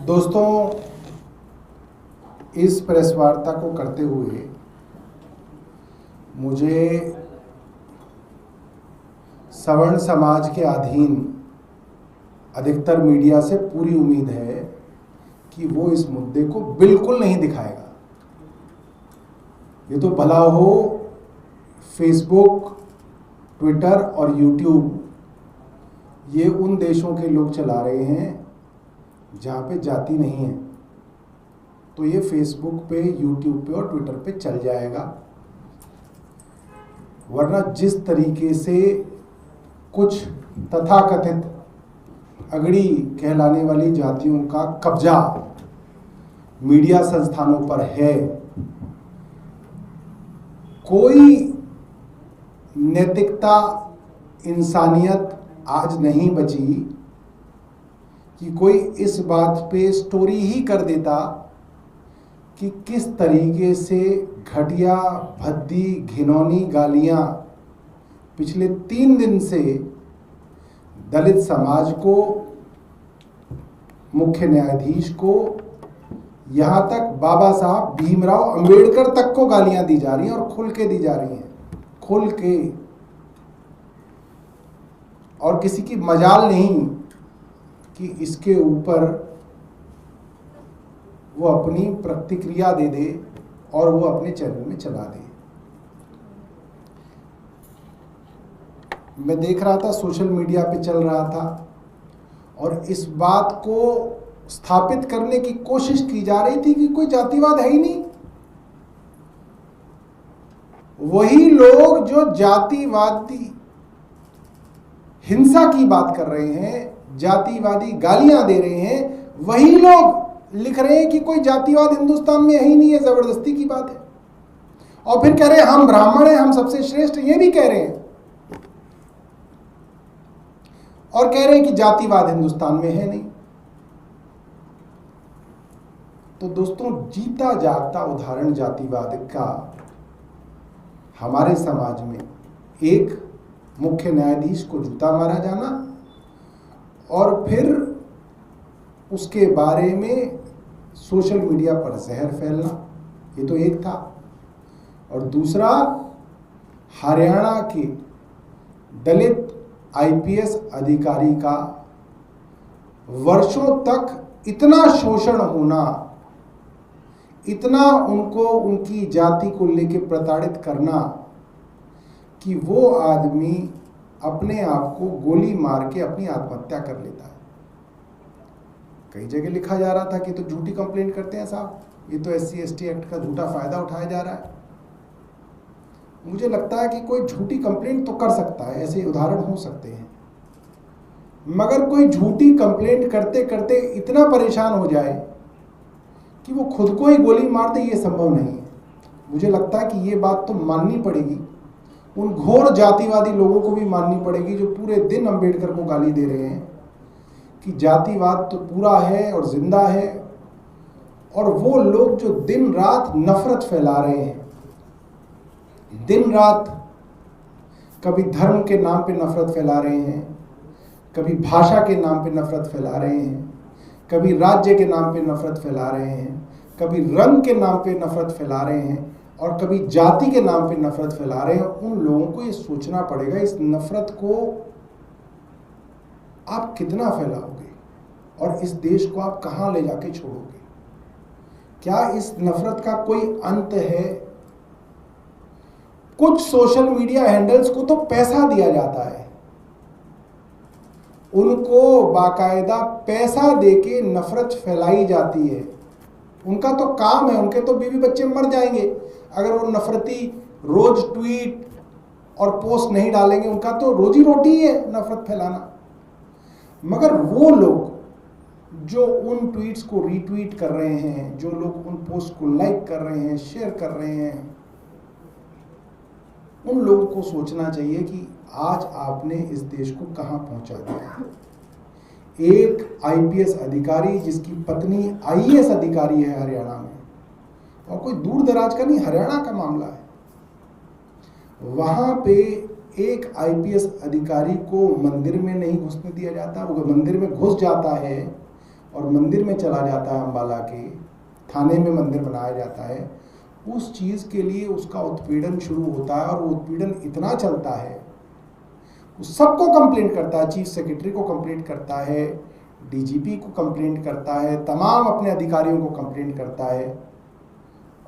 दोस्तों, इस प्रेस वार्ता को करते हुए मुझे सवर्ण समाज के अधीन अधिकतर मीडिया से पूरी उम्मीद है कि वो इस मुद्दे को बिल्कुल नहीं दिखाएगा। ये तो भला हो फेसबुक, ट्विटर और यूट्यूब, ये उन देशों के लोग चला रहे हैं जहाँ पे जाति नहीं है, तो ये फेसबुक पे, यूट्यूब पे और ट्विटर पे चल जाएगा। वरना जिस तरीके से कुछ तथाकथित अगड़ी कहलाने वाली जातियों का कब्जा मीडिया संस्थानों पर है, कोई नैतिकता, इंसानियत आज नहीं बची कि कोई इस बात पे स्टोरी ही कर देता कि किस तरीके से घटिया, भद्दी, घिनौनी गालियां पिछले 3 दिन से दलित समाज को, मुख्य न्यायाधीश को, यहां तक बाबा साहब भीमराव अंबेडकर तक को गालियां दी जा रही हैं और खुल के दी जा रही हैं, खुल के। और किसी की मजाल नहीं कि इसके ऊपर वो अपनी प्रतिक्रिया दे दे और वो अपने चैनल में चला दे। मैं देख रहा था, सोशल मीडिया पे चल रहा था और इस बात को स्थापित करने की कोशिश की जा रही थी कि कोई जातिवाद है ही नहीं। वही लोग जो जातिवादी हिंसा की बात कर रहे हैं, जातिवादी गालियां दे रहे हैं, वही लोग लिख रहे हैं कि कोई जातिवाद हिंदुस्तान में है ही नहीं है, जबरदस्ती की बात है। और फिर कह रहे हैं हम ब्राह्मण हैं, हम सबसे श्रेष्ठ, ये भी कह रहे हैं। और कह रहे हैं कि जातिवाद हिंदुस्तान में है नहीं। तो दोस्तों, जीता जागता उदाहरण जातिवाद का हमारे समाज में एक मुख्य न्यायाधीश को जूता मारा जाना और फिर उसके बारे में सोशल मीडिया पर जहर फैलना, ये तो एक था। और दूसरा, हरियाणा के दलित आईपीएस अधिकारी का वर्षों तक इतना शोषण होना, इतना उनको उनकी जाति को लेकर प्रताड़ित करना कि वो आदमी अपने आप को गोली मार के अपनी आत्महत्या कर लेता है। कई जगह लिखा जा रहा था कि तो झूठी कंप्लेंट करते हैं साहब, ये तो SC/ST एक्ट का झूठा फायदा उठाया जा रहा है। मुझे लगता है कि कोई झूठी कंप्लेंट तो कर सकता है, ऐसे उदाहरण हो सकते हैं, मगर कोई झूठी कंप्लेंट करते करते इतना परेशान हो जाए कि वो खुद को ही गोली मार दे, ये संभव नहीं है। मुझे लगता है कि ये बात तो माननी पड़ेगी, उन घोर जातिवादी लोगों को भी माननी पड़ेगी जो पूरे दिन अंबेडकर को गाली दे रहे हैं कि जातिवाद तो पूरा है और जिंदा है। और वो लोग जो दिन रात नफरत फैला रहे हैं, दिन रात कभी धर्म के नाम पे नफरत फैला रहे हैं, कभी भाषा के नाम पे नफरत फैला रहे हैं, कभी राज्य के नाम पे नफरत फैला रहे हैं, कभी रंग के नाम पे नफरत फैला रहे हैं और कभी जाति के नाम पे नफरत फैला रहे हैं। उन लोगों को ये सोचना पड़ेगा, इस नफरत को आप कितना फैलाओगे और इस देश को आप कहां ले जाके छोड़ोगे? क्या इस नफरत का कोई अंत है? कुछ सोशल मीडिया हैंडल्स को तो पैसा दिया जाता है, उनको बाकायदा पैसा देके नफरत फैलाई जाती है। उनका तो काम है, उनके तो बीवी बच्चे मर जाएंगे अगर वो नफरती रोज ट्वीट और पोस्ट नहीं डालेंगे। उनका तो रोजी रोटी है नफरत फैलाना। मगर वो लोग जो उन ट्वीट्स को रीट्वीट कर रहे हैं, जो लोग उन पोस्ट को लाइक कर रहे हैं, शेयर कर रहे हैं, उन लोगों को सोचना चाहिए कि आज आपने इस देश को कहां पहुंचा दिया। एक आईपीएस अधिकारी जिसकी पत्नी आईएएस अधिकारी है हरियाणा में, और कोई दूर दराज का नहीं, हरियाणा का मामला है, वहां पे एक आईपीएस अधिकारी को मंदिर में नहीं घुसने दिया जाता। वो मंदिर में घुस जाता है और मंदिर में चला जाता है, अम्बाला के थाने में मंदिर बनाया जाता है, उस चीज़ के लिए उसका उत्पीड़न शुरू होता है और वो उत्पीड़न इतना चलता है, वो सबको कंप्लेंट करता है, चीफ सेक्रेटरी को कंप्लेंट करता है, डीजीपी को कंप्लेंट करता है, तमाम अपने अधिकारियों को कंप्लेंट करता है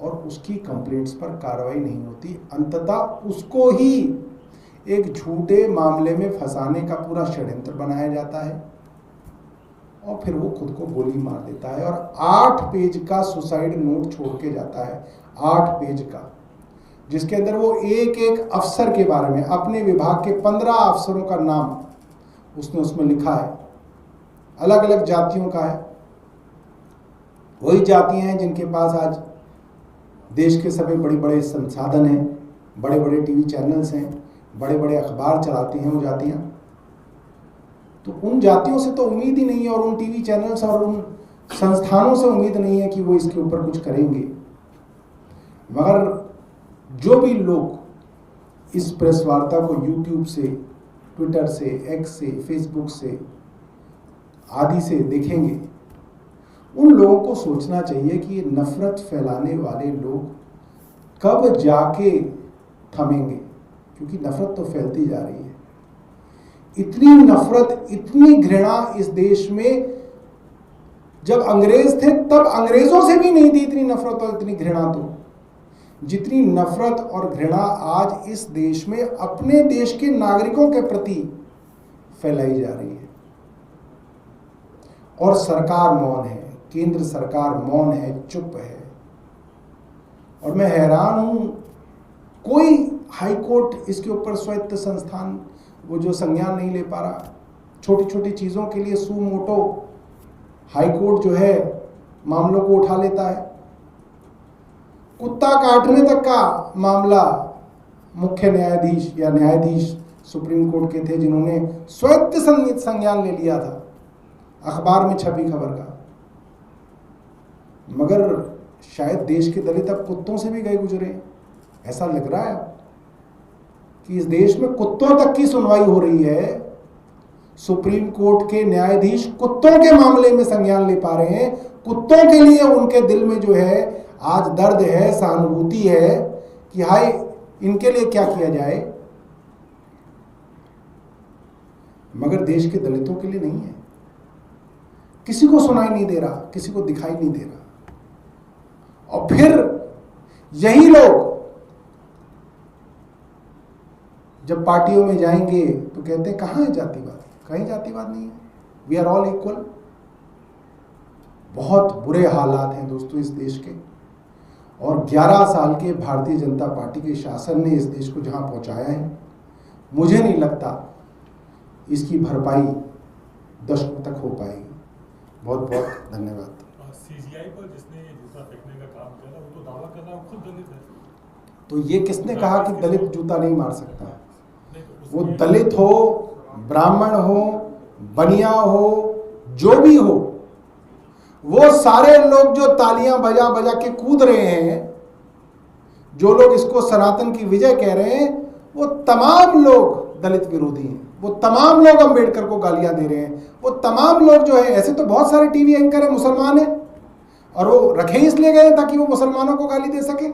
और उसकी कंप्लेंट्स पर कार्रवाई नहीं होती। अंततः उसको ही एक झूठे मामले में फंसाने का पूरा षड्यंत्र बनाया जाता है और फिर वो खुद को गोली मार देता है और 8 पेज का सुसाइड नोट छोड़ के जाता है, 8 पेज का, जिसके अंदर वो एक एक अफसर के बारे में, अपने विभाग के 15 अफसरों का नाम उसने उसमें लिखा है, अलग अलग जातियों का है। वही जातियां हैं जिनके पास आज देश के सभी बड़े बड़े संसाधन हैं, बड़े बड़े टीवी चैनल्स हैं, बड़े बड़े अखबार चलाती हैं वो जातियां। तो उन जातियों से तो उम्मीद ही नहीं है और उन टीवी चैनल्स और उन संस्थानों से उम्मीद नहीं है कि वो इसके ऊपर कुछ करेंगे। मगर जो भी लोग इस प्रेस वार्ता को यूट्यूब से, ट्विटर से, एक्स से, फेसबुक से आदि से देखेंगे, उन लोगों को सोचना चाहिए कि ये नफरत फैलाने वाले लोग कब जाके थमेंगे, क्योंकि नफरत तो फैलती जा रही है। इतनी नफरत, इतनी घृणा इस देश में जब अंग्रेज थे तब अंग्रेजों से भी नहीं थी इतनी नफरत और इतनी घृणा। तो जितनी नफरत और घृणा आज इस देश में अपने देश के नागरिकों के प्रति फैलाई जा रही है और सरकार मौन है, केंद्र सरकार मौन है, चुप है। और मैं हैरान हूं, कोई हाईकोर्ट इसके ऊपर स्वायत्त संस्थान वो जो संज्ञान नहीं ले पा रहा। छोटी छोटी चीज़ों के लिए सू मोटो हाईकोर्ट जो है मामलों को उठा लेता है। कुत्ता काटने तक का मामला मुख्य न्यायाधीश या न्यायाधीश सुप्रीम कोर्ट के थे जिन्होंने स्वायत्त संज्ञान ले लिया था अखबार में छपी खबर का। मगर शायद देश के दलित अब कुत्तों से भी गए गुजरे, ऐसा लग रहा है कि इस देश में कुत्तों तक की सुनवाई हो रही है। सुप्रीम कोर्ट के न्यायाधीश कुत्तों के मामले में संज्ञान ले पा रहे हैं। कुत्तों के लिए उनके दिल में जो है आज दर्द है, सहानुभूति है कि हाय इनके लिए क्या किया जाए, मगर देश के दलितों के लिए नहीं है। किसी को सुनाई नहीं दे रहा, किसी को दिखाई नहीं दे रहा। और फिर यही लोग जब पार्टियों में जाएंगे तो कहते हैं कहाँ है जातिवाद? कहीं जातिवाद नहीं है, वी आर ऑल इक्वल। बहुत बुरे हालात हैं दोस्तों इस देश के, और 11 साल के भारतीय जनता पार्टी के शासन ने इस देश को जहां पहुंचाया है, मुझे नहीं लगता इसकी भरपाई दशकों तक हो पाएगी। बहुत बहुत धन्यवाद। सीजीआई पर जिसने जूता फेंकने का काम किया वो तो दावा कर रहा है खुद दलित है। तो ये किसने कहा कि दलित जूता नहीं मार सकता? वो दलित हो, ब्राह्मण हो, बनिया हो, जो भी हो, वो सारे लोग जो तालियां बजा बजा के कूद रहे हैं, जो लोग इसको सनातन की विजय कह रहे हैं, वो तमाम लोग दलित विरोधी हैं। वो तमाम लोग अंबेडकर को गालियां दे रहे हैं। वो तमाम लोग जो है, ऐसे तो बहुत सारे टीवी एंकर हैं मुसलमान हैं, और वो रखे इसलिए गए ताकि वो मुसलमानों को गाली दे सके,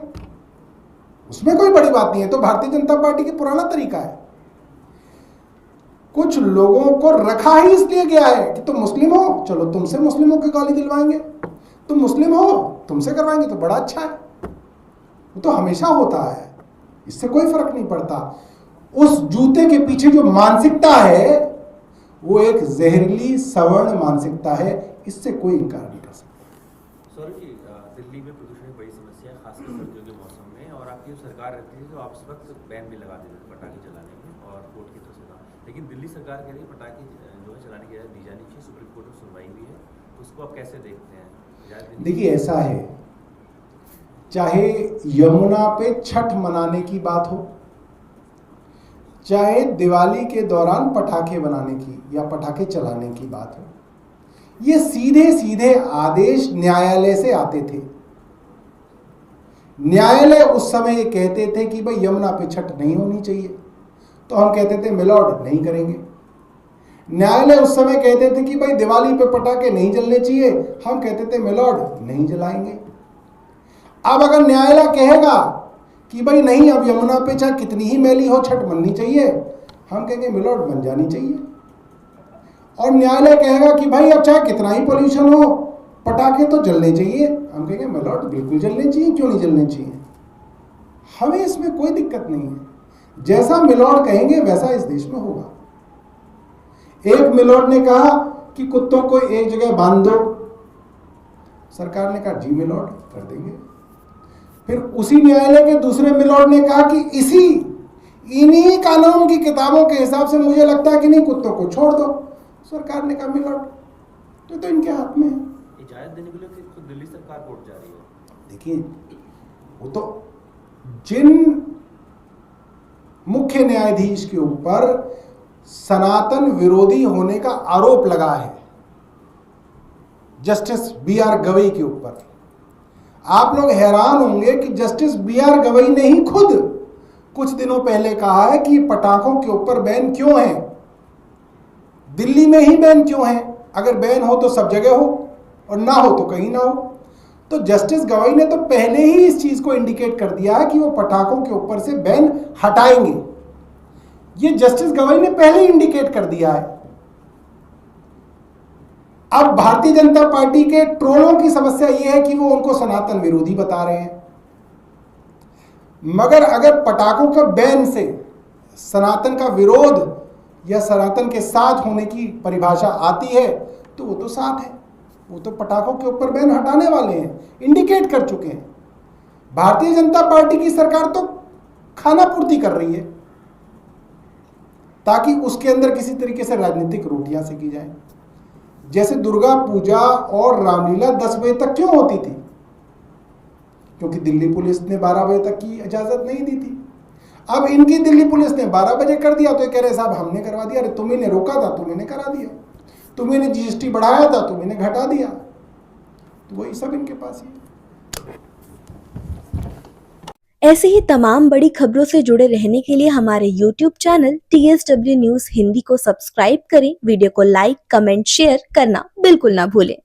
उसमें कोई बड़ी बात नहीं है। तो भारतीय जनता पार्टी का पुराना तरीका है। कुछ लोगों को रखा ही इसलिए गया है कि तुम मुस्लिम हो, चलो तुमसे मुस्लिमों की गाली दिलवाएंगे, तुम मुस्लिम हो तुमसे करवाएंगे, तो बड़ा अच्छा है। वो तो हमेशा होता है, इससे कोई फर्क नहीं पड़ता। उस जूते के पीछे जो मानसिकता है वो एक जहरीली सवर्ण मानसिकता है, इससे कोई इनकार नहीं कर सकता। सर जी, दिल्ली में प्रदूषण एक बड़ी समस्या है, खासकर सर्दियों के मौसम में, और आपकी जो सरकार रहती है तो आप इस वक्त बैन भी लगा देते थे पटाखे चलाने में, और कोर्ट की तरफ से था। लेकिन दिल्ली सरकार कह रही है पटाखे जो है चलाने की इजाज़त दी जानी चाहिए, सुप्रीम कोर्ट में सुनवाई हुई है, तो उसको आप कैसे देखते हैं? देखिए ऐसा है, चाहे यमुना पे छठ मनाने की बात हो, चाहे दिवाली के दौरान पटाखे बनाने की या पटाखे चलाने की बात हो, ये सीधे सीधे आदेश न्यायालय से आते थे। न्यायालय उस समय ये कहते थे कि भाई यमुना पे छठ नहीं होनी चाहिए, तो हम कहते थे मिलॉर्ड नहीं करेंगे। न्यायालय उस समय कहते थे कि भाई दिवाली पे पटाखे नहीं जलने चाहिए, हम कहते थे मिलॉर्ड नहीं जलाएंगे। अब अगर न्यायालय कहेगा कि भाई नहीं, अब यमुना पे चाहे कितनी ही मैली हो छठ मननी चाहिए, हम कहेंगे मिलॉर्ड बन जानी चाहिए। और न्यायालय कहेगा कि भाई अब चाहे कितना ही पोल्यूशन हो, पटाखे तो जलने चाहिए, हम कहेंगे मिलॉर्ड बिल्कुल जलने चाहिए, क्यों नहीं जलने चाहिए। हमें इसमें कोई दिक्कत नहीं है, जैसा मिलॉर्ड कहेंगे वैसा इस देश में होगा। एक मिलॉर्ड ने कहा कि कुत्तों को एक जगह बांध दो, सरकार ने कहा जी मिलॉर्ड कर देंगे। फिर उसी न्यायालय के दूसरे मिलॉर्ड ने कहा कि इन्हीं कानून की किताबों के हिसाब से मुझे लगता है कि नहीं, कुत्तों को छोड़ दो। सरकार ने कहा मिलॉर्ड तो इनके हाथ में है। इजाजत देने के लिए तो दिल्ली सरकार कोर्ट जा रही है। देखिए, वो तो जिन मुख्य न्यायाधीश के ऊपर सनातन विरोधी होने का आरोप लगा है, जस्टिस BR गवई के ऊपर, आप लोग हैरान होंगे कि जस्टिस BR गवई ने ही खुद कुछ दिनों पहले कहा है कि पटाखों के ऊपर बैन क्यों है, दिल्ली में ही बैन क्यों है, अगर बैन हो तो सब जगह हो और ना हो तो कहीं ना हो। तो जस्टिस गवई ने तो पहले ही इस चीज को इंडिकेट कर दिया है कि वो पटाखों के ऊपर से बैन हटाएंगे। ये जस्टिस गवई ने पहले ही इंडिकेट कर दिया है। अब भारतीय जनता पार्टी के ट्रोलों की समस्या यह है कि वो उनको सनातन विरोधी बता रहे हैं, मगर अगर पटाखों का बैन से सनातन का विरोध या सनातन के साथ होने की परिभाषा आती है तो वो तो साथ है, वो तो पटाखों के ऊपर बैन हटाने वाले हैं, इंडिकेट कर चुके हैं। भारतीय जनता पार्टी की सरकार तो खाना पूर्ति कर रही है ताकि उसके अंदर किसी तरीके से राजनीतिक रोटियां सेकी जाए। जैसे दुर्गा पूजा और रामलीला 10 बजे तक क्यों होती थी? क्योंकि दिल्ली पुलिस ने 12 बजे तक की इजाजत नहीं दी थी। अब इनकी दिल्ली पुलिस ने 12 बजे कर दिया तो ये कह रहे साहब हमने करवा दिया। अरे तुम्ही ने रोका था, तुम्ही ने करा दिया, तुम्ही ने GST बढ़ाया था, तुम्ही ने घटा दिया। तो वही सब इनके पास ही। ऐसे ही तमाम बड़ी खबरों से जुड़े रहने के लिए हमारे YouTube channel TSW news Hindi को सब्सक्राइब करें। वीडियो को लाइक, कमेंट, शेयर करना बिल्कुल ना भूलें।